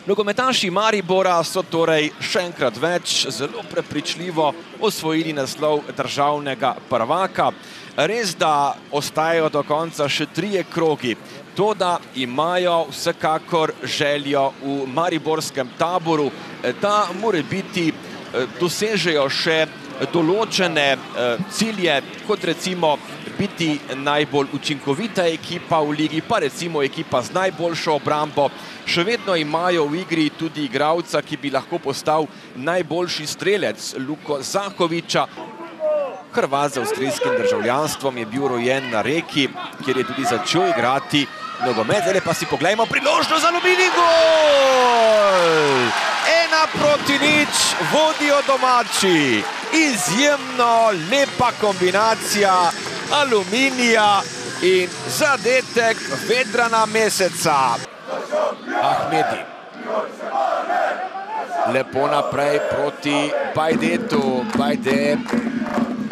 Nogometaši Maribora so torej še enkrat več zelo prepričljivo osvojili naslov državnega prvaka. Res, da ostajajo do konca še 3 krogi, toda imajo vsekakor željo v mariborskem taboru, da morebiti dosežejo še določene cilje, kot recimo biti najbolj učinkovita ekipa v ligi, pa recimo ekipa z najboljšo obrambo. Še vedno imajo v igri tudi igralca, ki bi lahko postal najboljši strelec, Luko Zahoviča. Hrvat z avstrijskim državljanstvom je bil rojen na Reki, kjer je tudi začel igrati nogomet. Zdaj pa si poglejmo priložnost za Aluminij, gol! 1:0 vodijo domači. Izjemno lepa kombinacija Aluminija in zadetek Vedrana Meseca. Ahmedi. Lepo naprej proti Bajdetu. Bajde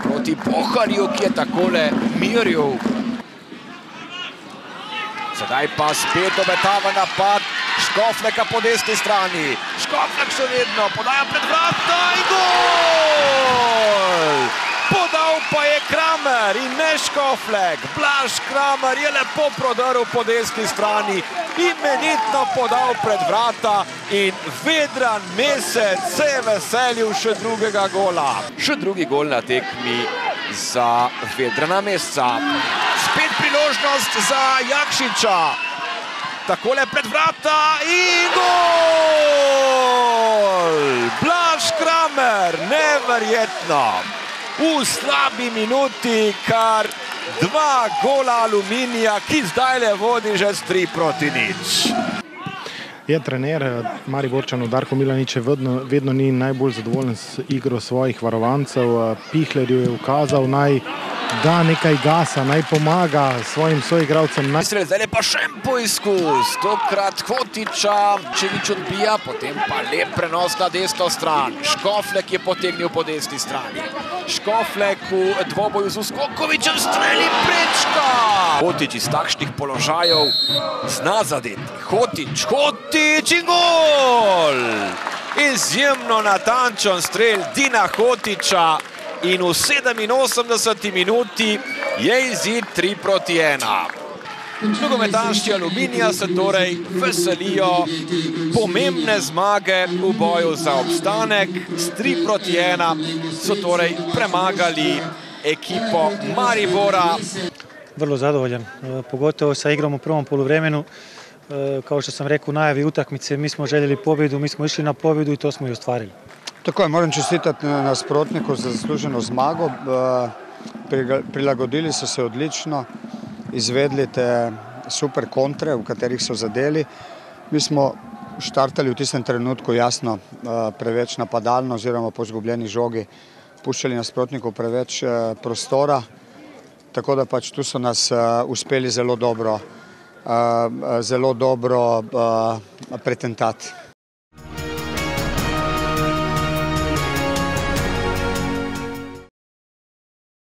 proti Poharju, ki je takole miril. Sedaj pa spet obetava napad Škofleka po desni strani. Škoflek še vedno podaja pred vrata in gol! Podal pa je Kramer in ne Škoflek. Blaž Kramer je lepo prodrl po desni strani, imenitno podal pred vrata in Vedran Mesec se je veselil še drugega gola. Še drugi gol na tekmi za Vedrana Meseca. Spet priložnost za Jakšiča. Takole pred vrata in gol! Blaž Kramer, neverjetno. V slabi minuti kar 2 gola Aluminija, ki zdajle vodi že s 3:0. Je trener Mariborčanov Darko Milanič vedno ni najbolj zadovoljen z igro svojih varovancev. Pihlerju je ukazal, naj da nekaj gasa, naj pomaga svojim soigralcem. Zdaj pa še en poizkus, tokrat Hotiča, Čevič odbija, potem pa lep prenos na desno stran. Škoflek je potegnil po desni strani. Škoflek v dvoboju z Uskokovičem streli prečka. Hotič iz takšnih položajev zna zadeti. Hotič in gol! Izjemno natančen strel Dina Hotiča. In v 87. minuti je izid 3:1. Nogometaši Aluminija se torej veselijo pomembne zmage v boju za obstanek. S 3:1 so torej premagali ekipo Maribora. Vrlo zadovoljan, pogotovo sa igrom u prvom poluvremenu. Kao što sam rekao u najavi utakmice, mi smo željeli pobjedu, mi smo išli na pobjedu i to smo i ostvarili. Tako je, moram čestitati nasprotniku za zasluženo zmago. Prilagodili so se odlično, izvedli te super kontre, v katerih so zadeli. Mi smo štartali v tistem trenutku jasno preveč napadalno oziroma po izgubljeni žogi puščali nasprotniku preveč prostora. Tako da pač tu so nas uspeli zelo dobro pretentati.